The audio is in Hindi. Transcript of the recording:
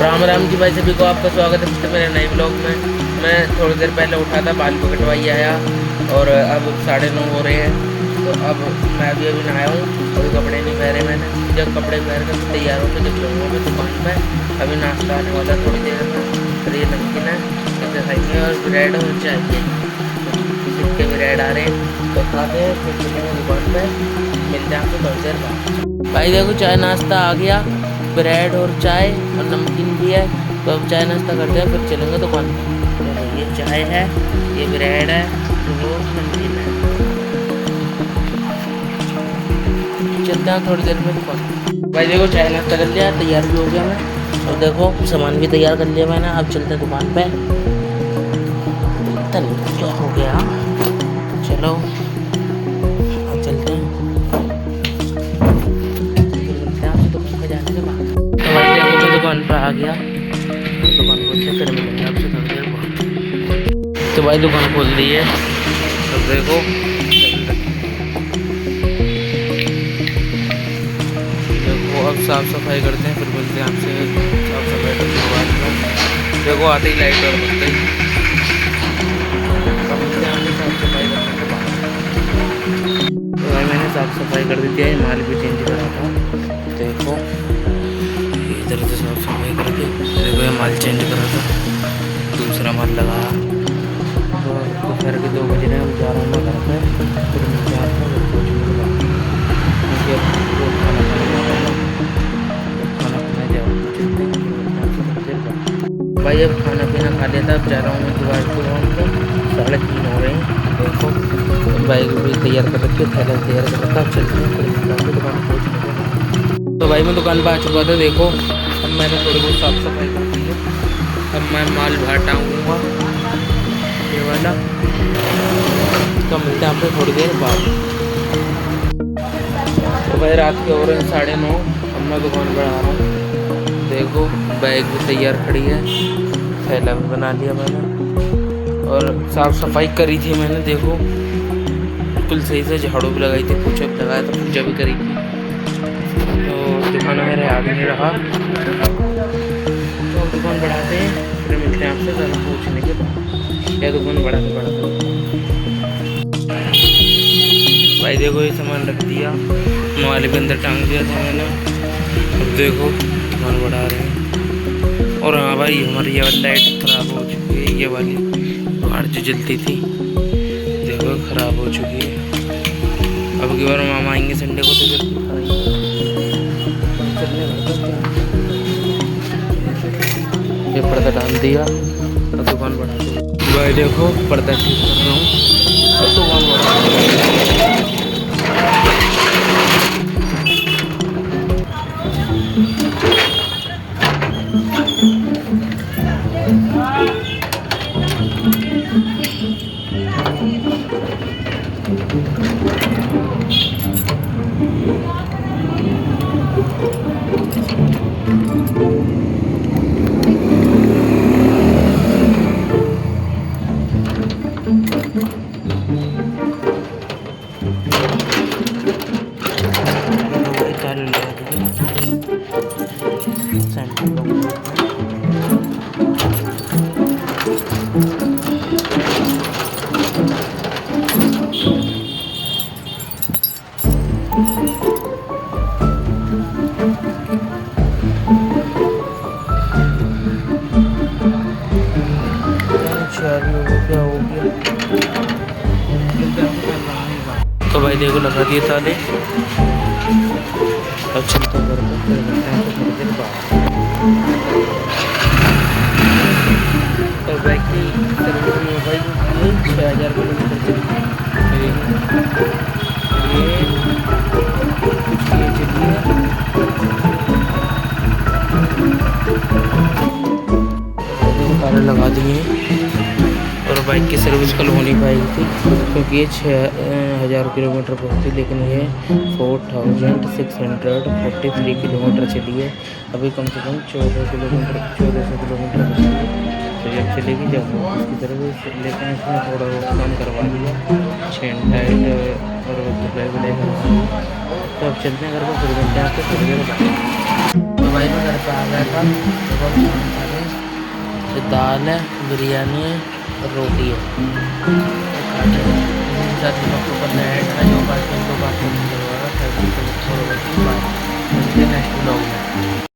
राम राम जी भाई, सभी को आपका स्वागत है फिर मेरे नए ब्लॉग में। मैं थोड़ी देर पहले उठा था, बाल को कटवाई आया और अब 9:30 हो रहे हैं। तो अब मैं अभी नहाया हूँ, अभी कपड़े नहीं पहने मैंने। जब कपड़े पहन कर तैयार होकर जब जाऊँगा मैं दुकान पर। अभी नाश्ता आने वाला थोड़ी देर में। और ये नमकीन है, इसे खाएंगे और ब्रेड और चाहिए सिक्के ब्रेड आ रहे हैं तो खाते हैं। फिर चलेंगे दुकान पर, मिलते हैं आपको थोड़ी देर बाद। भाई देखो चाय नाश्ता आ गया, ब्रेड और चाय और नमकीन भी है। तो अब चाय नाश्ता करते हैं फिर चलेंगे दुकान पर। ये चाय है, ये ब्रेड है, वो नमकीन है। चलते हैं थोड़ी देर में दुकान। भाई देखो चाय नाश्ता कर लिया, तैयार भी हो गया मैं। और देखो सामान भी तैयार कर लिया मैंने। अब चलते हैं दुकान पे। क्या हो गया, चलो अब चलते हैं। दुकान पर आ गया, दुकान खोल के फिर मिलेंगे आपसे थोड़ी देर बाद। तो भाई दुकान खोल दी है, तो देखो अब साफ़ सफाई करते हैं, फिर मिलते हैं आपसे साफ़ सफाई करने के बाद में। देखो आते ही लाइट और बंद गई, अब मिलते हैं आपसे साफ़ सफाई करने के बाद। तो भाई मैंने साफ़ सफाई कर दी थी, माल भी चेंज करा था। देखो इधर से साफ सफाई करके देखो ये माल चेंज करा था, दूसरा माल लगा। तो दोपहर के 2 बजे हम जा रहा हूँ मैं घर पे। फिर मिलते हैं आपको खाना पीना जाओ। भाई अब खाना पीना खा लिया था, अब जा रहा हूँ मैं दोबारा पे। 3:30 हो रहे हैं। देखो बाइक भी तैयार कर रखी है, थैला तैयार कर रखा है। चलते हैं फिर दुकान पहुँच गए। तो भाई मैं दुकान पर आ चुका था। देखो अब मैंने थोड़ी बहुत साफ़ सफाई कर दी है। अब मैं माल बाहर टांगूँगा ये वाला। तो मिलते हैं आपसे थोड़ी देर बाद। तो भाई रात के हो रहे हैं 9:30। अब मैं दुकान पर आ रहा हूँ। देखो बैग भी तैयार खड़ी है, थैला भी बना लिया मैंने और साफ़ सफाई करी थी मैंने। देखो बिल्कुल सही से झाड़ू भी लगाई थी, पोछा भी लगाया था, पूजा भी करी थी। तो दुकान मेरे याद नहीं रहा, तो दुकान बढ़ाते हैं फिर मिलते हैं आपसे ज़्यादा पूछने के बाद। या दुकान बढ़ाते भाई देखो ये सामान रख दिया, मोबाइल के अंदर टांग दिया था मैंने। अब देखो दुकान बढ़ा रहे हैं। और हाँ भाई हमारी ये वाली लाइट ख़राब हो चुकी है, ये वाली बाहर जो जलती थी देखो ख़राब हो चुकी है। अब की बार मामा आएंगे संडे को तो फिर ये पर्दा डाल दिया और दुकान बढ़ा दी। भाई देखो पर्दा ठीक कर रहा हूँ और दुकान बढ़ा दी। तो भाई देखो लगा दिए ताले। अब चलते घर पर, फिर मिलते हैं थोड़ी देर बाद। तो बाइक की सर्विस में भाई 6000 किलोमीटर चली ताले लगा दिए। और बाइक की सर्विस कल होनी पाई थी क्योंकि ये 6000 किलोमीटर पहुँची, लेकिन ये 4643 किलोमीटर चली है। अभी कम से कम 1400 किलोमीटर बची है। तो जब चलेगी जब इसकी सर्विस, लेकिन इसमें थोड़ा बहुत काम करवा दिया, चेन टाइट और धुलाई वुलाई करवा दी। तो अब चलते हैं घर पर, फिर मिलते हैं आपको थोड़ी देर बाद। भाई मैं घर पे आ गया था। देखो हम खाना खा रहे हैं। ये दाल है, बिरयानी है और रोटी है। तो खाते हैं। इसी के साथ आपको करना है ऐड, जो बात है उनको बात करनी करवा